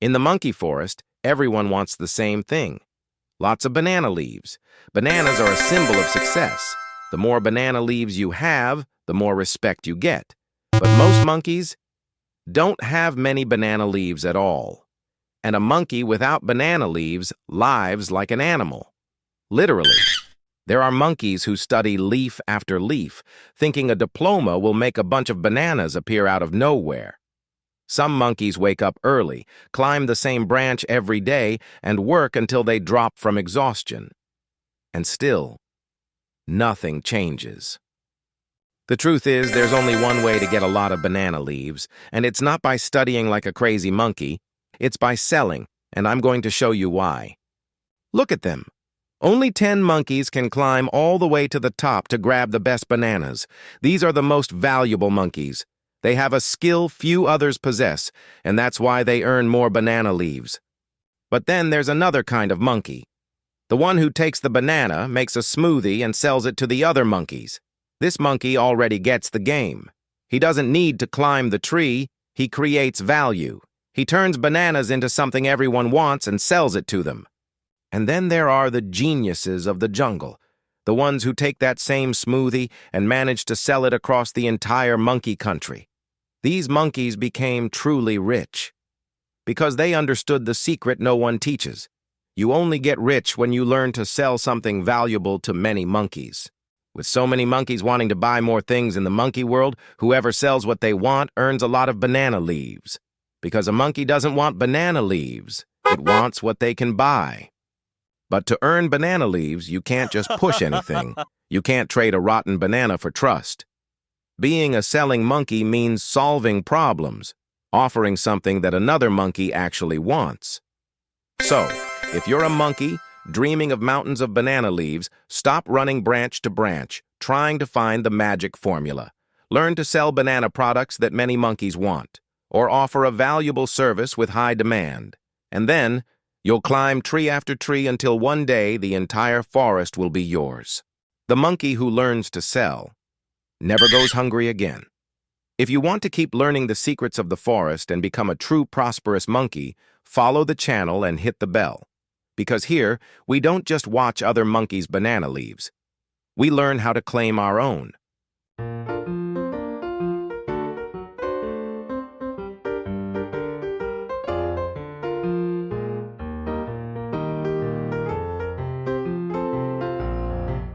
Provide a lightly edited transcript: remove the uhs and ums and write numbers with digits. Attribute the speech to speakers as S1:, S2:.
S1: In the monkey forest, everyone wants the same thing. Lots of banana leaves. Bananas are a symbol of success. The more banana leaves you have, the more respect you get. But most monkeys don't have many banana leaves at all. And a monkey without banana leaves lives like an animal. Literally. There are monkeys who study leaf after leaf, thinking a diploma will make a bunch of bananas appear out of nowhere. Some monkeys wake up early, climb the same branch every day, and work until they drop from exhaustion. And still, nothing changes. The truth is, there's only one way to get a lot of banana leaves, and it's not by studying like a crazy monkey. It's by selling, and I'm going to show you why. Look at them. Only 10 monkeys can climb all the way to the top to grab the best bananas. These are the most valuable monkeys. They have a skill few others possess, and that's why they earn more banana leaves. But then there's another kind of monkey. The one who takes the banana, makes a smoothie, and sells it to the other monkeys. This monkey already gets the game. He doesn't need to climb the tree, he creates value. He turns bananas into something everyone wants and sells it to them. And then there are the geniuses of the jungle, the ones who take that same smoothie and manage to sell it across the entire monkey country. These monkeys became truly rich because they understood the secret no one teaches. You only get rich when you learn to sell something valuable to many monkeys. With so many monkeys wanting to buy more things in the monkey world, whoever sells what they want earns a lot of banana leaves. Because a monkey doesn't want banana leaves, it wants what they can buy. But to earn banana leaves, you can't just push anything. You can't trade a rotten banana for trust. Being a selling monkey means solving problems, offering something that another monkey actually wants. So, if you're a monkey dreaming of mountains of banana leaves, stop running branch to branch, trying to find the magic formula. Learn to sell banana products that many monkeys want, or offer a valuable service with high demand. And then, you'll climb tree after tree until one day the entire forest will be yours. The monkey who learns to sell never goes hungry again. If you want to keep learning the secrets of the forest and become a true prosperous monkey, follow the channel and hit the bell. Because here, we don't just watch other monkeys' banana leaves. We learn how to claim our own.